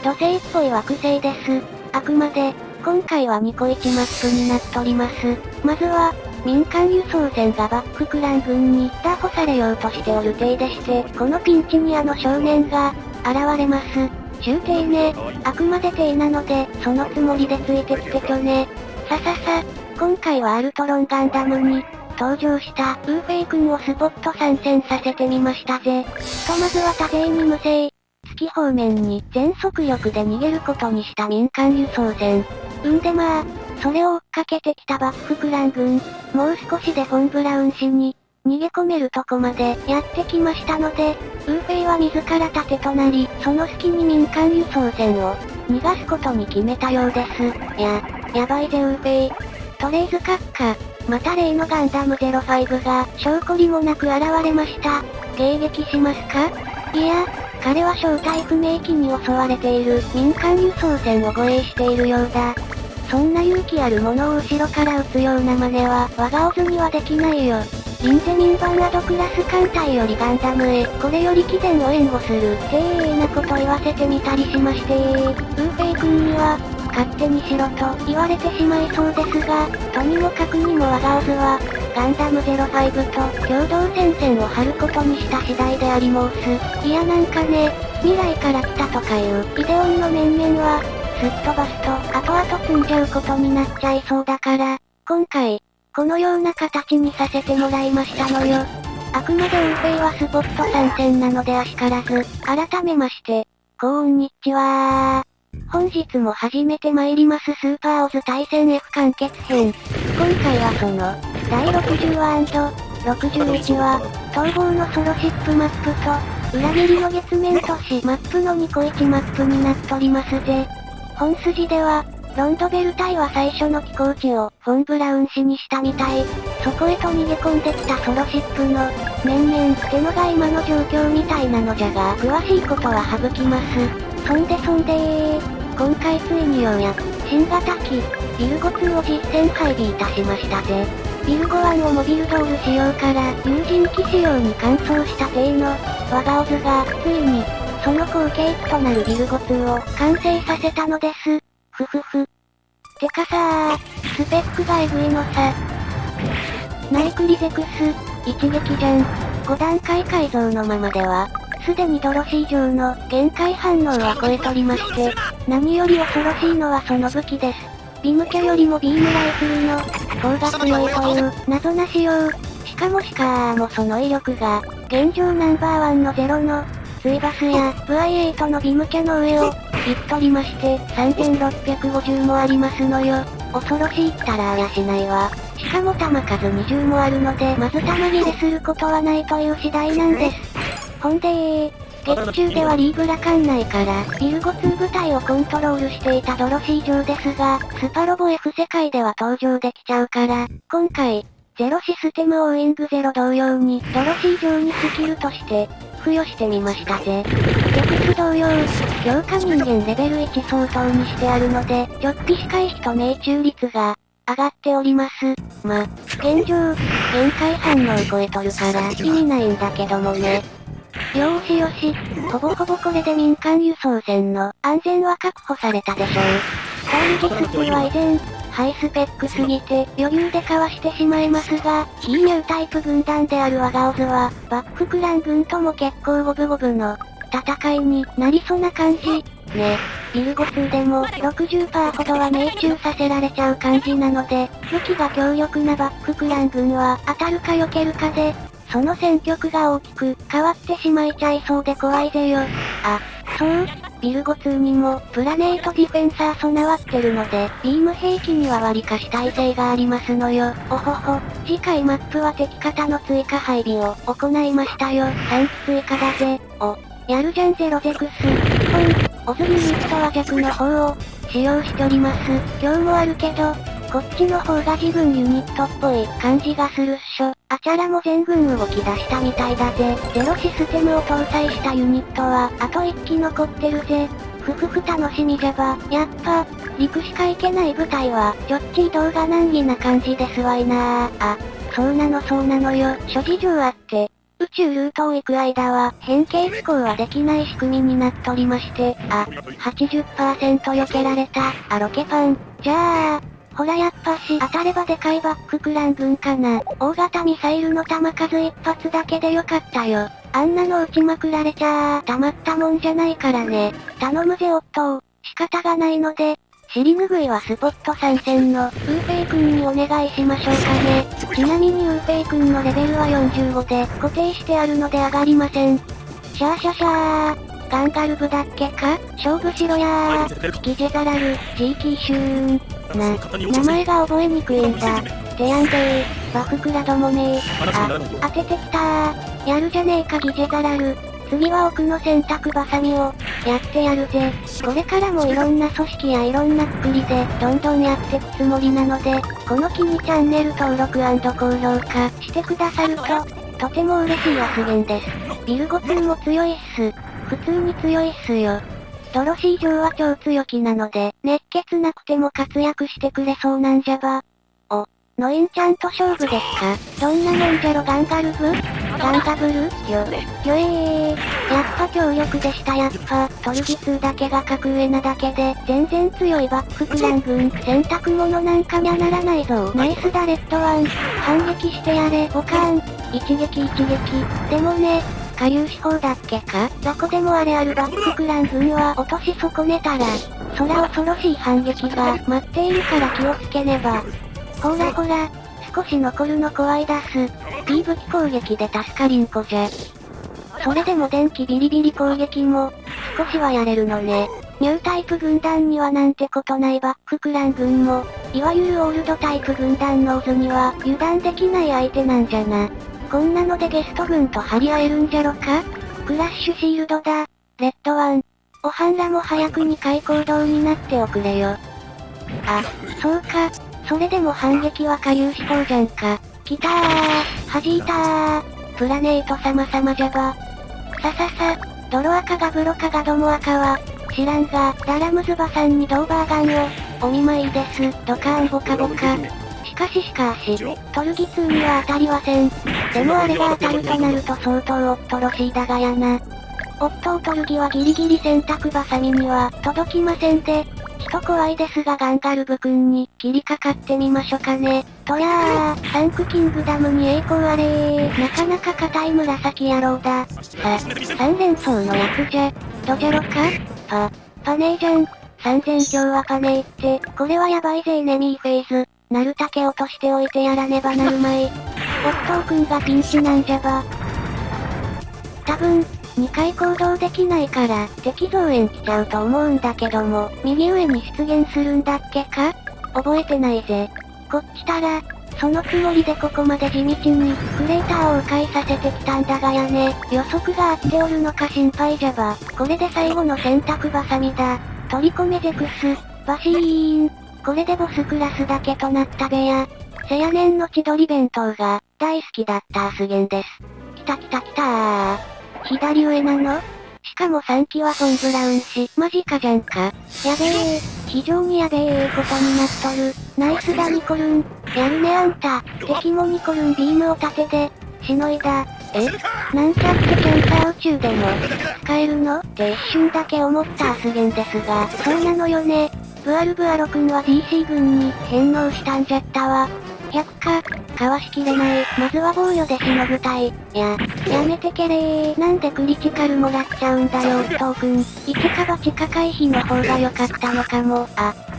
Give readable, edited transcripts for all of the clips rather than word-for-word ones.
土星っぽい惑星です。あくまで、今回はニコイチマップになっとります。まずは、民間輸送船がバッククラン軍に拿捕されようとしておる体でして、このピンチにあの少年が、現れます。中艇ね。あくまで艇なので、そのつもりでついてきてちょね。さささ、今回はアルトロンガンダムに、登場したウーフェイ君をスポット参戦させてみましたぜ。まずは多勢に無勢。月方面に全速力で逃げることにした民間輸送船。でまあ、それを追っかけてきたバッククラン軍、もう少しでフォン・ブラウン氏に、逃げ込めるとこまでやってきましたので、ウーフェイは自ら盾となり、その隙に民間輸送船を逃がすことに決めたようです。やばいぜウーフェイ。とりあえず閣下、また例のガンダム05が証拠りもなく現れました。迎撃しますか？いや、彼は正体不明機に襲われている民間輸送船を護衛しているようだ。そんな勇気あるものを後ろから撃つような真似は我がオズにはできないよ。リンゼミンバンアドクラス艦隊よりガンダムへ、これより貴殿を援護する、なこと言わせてみたりしましてウーフェイ君には、勝手にしろと言われてしまいそうですが、とにもかくにも我がオズは、ガンダム05と共同戦線を張ることにした次第であり申す。いやなんかね、未来から来たとかいうイデオンの面々は、すっ飛ばすと後々積んじゃうことになっちゃいそうだから、今回、このような形にさせてもらいましたのよ。あくまでウーフェイはスポット参戦なのであしからず、改めまして、こんにちは本日も始めて参りますスーパーオズ対戦 F 完結編。今回はその、第60話 &61 話、逃亡のソロシップマップと、裏切りの月面都市マップのニコイチマップになっとりますぜ。本筋では、ロンドベル隊は最初の寄港地をフォン・ブラウン氏にしたみたい。そこへと逃げ込んできたソロシップの面々ってのが今の状況みたいなのじゃが、詳しいことは省きます。そんで今回ついにようやく、新型機、ビルゴ2を実戦配備いたしましたぜ。ビルゴ1をモビルドール仕様から有人機仕様に換装した体の、我がオズが、ついに、その後継機となるビルゴ2を完成させたのです。ふふふ。てかさスペックがエグいのさ。ナイクリゼクス、一撃じゃん。5段階改造のままでは、すでにドロシー上の限界反応は超えとりまして、何より恐ろしいのはその武器です。ビムキャよりもビームライフルの方が強いという謎な仕様。しかもその威力が、現状ナンバーワンのゼロの、ツイバスや VI8 のビムキャの上を、いっとりまして、3650もありますのよ。恐ろしいったらあやしないわ。しかも弾数20もあるので、まず弾切れすることはないという次第なんです。ほんで劇中ではリーブラ艦内から、ビルゴ2部隊をコントロールしていたドロシー上ですが、スパロボ F 世界では登場できちゃうから、今回、ゼロシステムオーイングゼロ同様に、ドロシー上にスキルとして、付与してみましたぜ。テクス同様、強化人間レベル1相当にしてあるので、ちょっぴし回避と命中率が、上がっております。現状、限界反応超えとるから、意味ないんだけどもね。よーしよし、ほぼほぼこれで民間輸送船の安全は確保されたでしょう。ストーリジス2は以前、ハイスペックすぎて余裕でかわしてしまいますが、非ニュータイプ軍団である我がオズは、バッククラン軍とも結構五分五分の戦いになりそうな感じ。ね、ビルゴ2でも60%ほどは命中させられちゃう感じなので、武器が強力なバッククラン軍は当たるか避けるかで、その戦局が大きく変わってしまいちゃいそうで怖いぜよ。そう、ビルゴ2にもプラネートディフェンサー備わってるので、ビーム兵器には割かし耐性がありますのよ。おほほ、次回マップは敵方の追加配備を行いましたよ。3機追加だぜ。やるじゃんゼロゼクス。オズユニットは弱の方を使用しております。今日もあるけど、こっちの方が自分ユニットっぽい感じがするっしょ。あちゃらも全軍動き出したみたいだぜ。ゼロシステムを搭載したユニットは、あと1機残ってるぜ。ふふふ楽しみじゃば。やっぱ、陸しか行けない部隊は、ちょっち移動が難儀な感じですわいなそうなのよ。諸事情あって、宇宙ルートを行く間は変形飛行はできない仕組みになっとりまして、80% 避けられた、ロケパン。じゃあ、ほらやっぱし当たればでかいバッククラン軍かな。大型ミサイルの弾数一発だけでよかったよ。あんなの撃ちまくられちゃたまったもんじゃないからね。頼むぜオットー。仕方がないので、尻拭いはスポット参戦のウーペイ君にお願いしましょうかね。ちなみにウーペイ君のレベルは45で固定してあるので上がりません。シャーシャシャー。ガンガルブだっけか勝負しろやー。キジェザラル、ジーキーシューン。名前が覚えにくいんだ。デヤンデー、バフクラどもめー。当ててきたー。やるじゃねえかギジェザラル。次は奥の洗濯バサミを、やってやるぜ。これからもいろんな組織やいろんなくくりで、どんどんやってくつもりなので、この機にチャンネル登録&高評価してくださると、とても嬉しい発言です。ビルゴ2も強いっす。普通に強いっすよ。ドロシー城は超強気なので、熱血なくても活躍してくれそうなんじゃば。ノインちゃんと勝負ですか？どんなもんじゃろガンガルブ？ガンガブル？やっぱ強力でしたやっぱ、トルギ2だけが格上なだけで、全然強いバッククラン軍、洗濯物なんかにゃならないぞ。ナイスだレッドワン、反撃してやれ、ボカーン、一撃一撃、でもね、下流手法だっけか？どこでもあれあるバッククラン軍は落とし損ねたら、そら恐ろしい反撃が待っているから気をつけねば。ほらほら、少し残るの怖いだす。P 武器攻撃で助かりんこじゃ。それでも電気ビリビリ攻撃も、少しはやれるのね。ニュータイプ軍団にはなんてことないバッククラン軍も、いわゆるオールドタイプ軍団ノーズには油断できない相手なんじゃな。こんなのでゲスト軍と張り合えるんじゃろか？クラッシュシールドだ。レッドワン。おはんらも早く2回行動になっておくれよ。そうか。それでも反撃は下流手法じゃんか。来たー、弾いたー。プラネート様々じゃば。泥赤がブロカがドモ赤は、知らんが、ダラムズバさんにドーバーガンを、お見舞いです、ドカーンボカボカ。しかし、トルギ2には当たりません。でもあれが当たるとなると相当おっとろしいだがやな。オットートルギはギリギリ洗濯バサミには届きませんで、人怖いですがガンガルブ君に切りかかってみましょかね。とやー、サンクキングダムに栄光あれー。なかなか硬い紫野郎だ。3連装のやつじゃ。どじゃろか？パネーじゃん。3000強はパネーって、これはやばいぜエネミーフェイズ。なるたけ落としておいてやらねばなるまい。オットー君がピンチなんじゃば。多分、2回行動できないから、敵増援来ちゃうと思うんだけども、右上に出現するんだっけか？覚えてないぜ。こっちたら、そのつもりでここまで地道に、クレーターを迂回させてきたんだがやね。予測が合っておるのか心配じゃば。これで最後の洗濯バサミだ。取り込めゼクス、バシーン。これでボスクラスだけとなったべや。せやねんの千鳥弁当が、大好きだったアスゲンです。来たー。左上なの？しかも3機はフォンブラウン氏、マジかじゃんか。やべえ、非常にやべえことになっとる。ナイスだニコルン。やるねあんた。敵もニコルンビームを立てて、しのいだ。なんちゃってキャンサー宇宙でも、使えるのって一瞬だけ思ったアスゲンですが、そうなのよね。ブアルブアロ君は DC 軍に返納したんじゃったわ。100か、かわしきれない。まずは防御でしのぐたい。やめてけれー。なんでクリティカルもらっちゃうんだよ、トークン。一か八か回避の方が良かったのかも。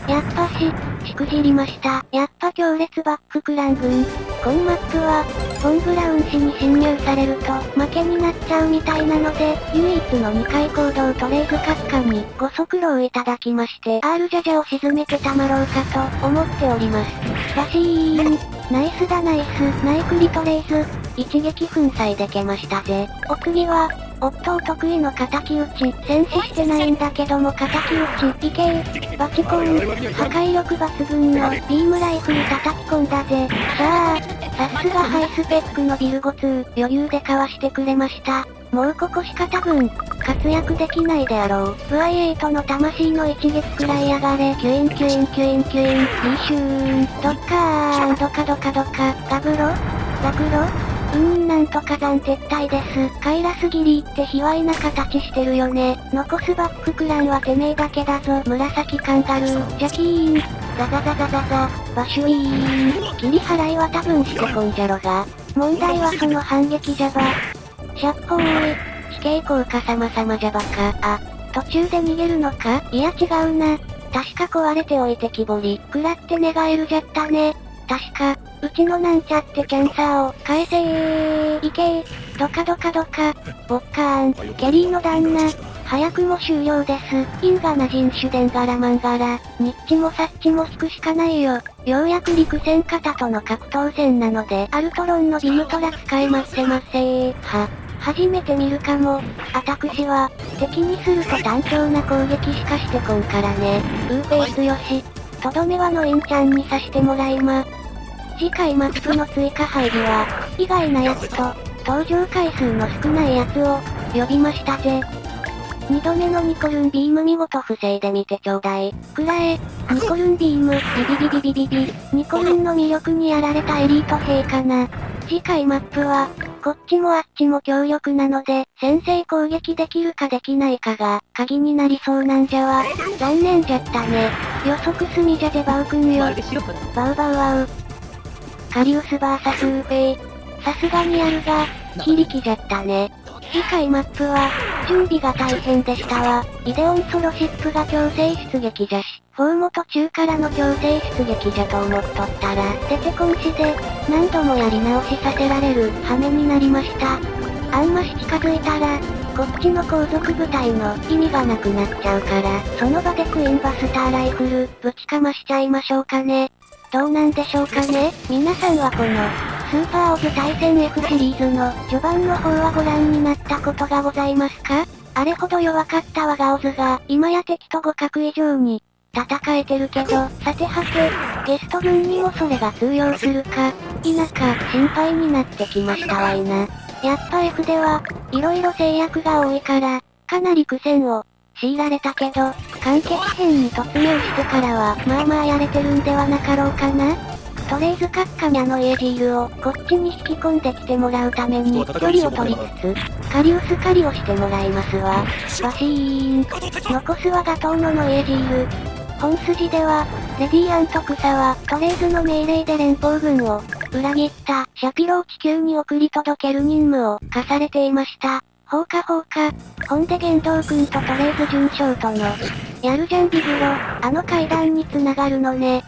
やっぱしくじりました。やっぱ強烈バッククラン軍。このマップは、フォンブラウン氏に侵入されると、負けになっちゃうみたいなので、唯一の2回行動トレイズカスカにご足労いただきまして、R ジャジャを沈めてたまろうかと思っております。バシーン。ナイスだナイス、ナイクリトレイズ。一撃粉砕でけましたぜ。お次は、オットー得意の敵討ち。戦死してないんだけども敵討ち。いけー。バチコン。破壊力抜群のビームライフル叩き込んだぜ。さすがハイスペックのビルゴ2。余裕でかわしてくれました。もうここしか多分、活躍できないであろう。VI8 の魂の一撃くらい上がれ。キュインキュインキュインキュイン。リシューン。ドッカーン。ドカドカドカ。ガブロラクロなんと火山撤退です。カイラスギリって卑猥な形してるよね。残すバッククランはてめえだけだぞ。紫カンガルー、ジャキーン。ザザザザザザ、バシュイーン。切り払いは多分してこんじゃろが。問題はその反撃じゃば。シャッホーイ。地形効果様々じゃばか。あ、途中で逃げるのか？いや違うな。確か壊れておいて木彫り。食らって寝返るじゃったね。確か、うちのなんちゃってキャンサーを返せー。いけー。ドカドカドカ。ボッカーン。ケリーの旦那。早くも終了です。因果な人種伝柄マン柄。ニッチもサッチも引くしかないよ。ようやく陸戦方との格闘戦なので、アルトロンのビムトラ使えまっせまっせー。初めて見るかも。アタクシは、敵にすると単調な攻撃しかしてこんからね。ウーペイスよし。とどめはのインちゃんにさしてもらいま。次回マップの追加配備は、意外なやつと、登場回数の少ないやつを、呼びましたぜ。2度目のニコルンビーム見事防いでみてちょうだい。くらえ、ニコルンビーム、ビビビビビビビ。ニコルンの魅力にやられたエリート兵かな。次回マップは、こっちもあっちも強力なので、先制攻撃できるかできないかが、鍵になりそうなんじゃわ。残念じゃったね。予測済みじゃぜバウくんよ。バウバウワウ。カリウス VS ウーペイ。さすがにやるが、非力じゃったね。次回マップは、準備が大変でしたわ。イデオンソロシップが強制出撃じゃし、フォーも途中からの強制出撃じゃと思っとったら、出てこんしで、何度もやり直しさせられる、羽目になりました。あんまし近づいたら、こっちの後続部隊の意味がなくなっちゃうから、その場でクイーンバスターライフル、ぶちかましちゃいましょうかね。どうなんでしょうかね。皆さんはこの、スーパーオブ対戦 F シリーズの序盤の方はご覧になったことがございますか？あれほど弱かった我がオズが今や敵と互角以上に戦えてるけど、さてはて、ゲスト軍にもそれが通用するか、否か心配になってきましたわいな。やっぱ F では、色々制約が多いから、かなり苦戦を強いられたけど、完結編に突入してからは、まあまあやれてるんではなかろうかな。とりあえずカッカニャのイエジールをこっちに引き込んできてもらうために距離を取りつつ、カリウス狩りをしてもらいますわ。バシーン。残すはガトーノのイエジール。本筋では、レディアント草はトレーズの命令で連邦軍を裏切ったシャピロを地球に送り届ける任務を課されていました。ほうか。ほんで玄道君とトレーズ準将との、やるじゃんビグロ、あの階段に繋がるのね。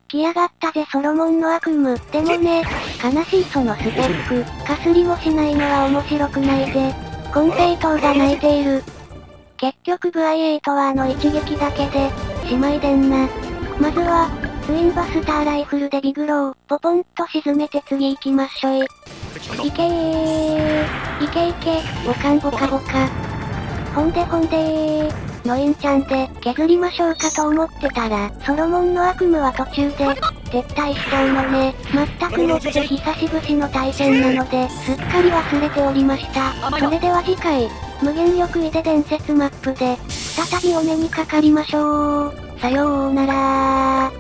来やがったぜソロモンの悪夢。でもね、悲しいそのスペック、かすりもしないのは面白くないぜ。コンペイトーが泣いている。結局ブアイエイトはあの一撃だけで、しまいでんな。まずは、ツインバスターライフルでビグロー、ポポンと沈めて次行きまっしょい。いけー。いけ、ボカンボカボカ。ほんでのインちゃんで削りましょうかと思ってたら、ソロモンの悪夢は途中で撤退しちゃうのね。全くもって久しぶりの対戦なので、すっかり忘れておりました。それでは次回、無限力井出伝説マップで、再びお目にかかりましょう。さようなら。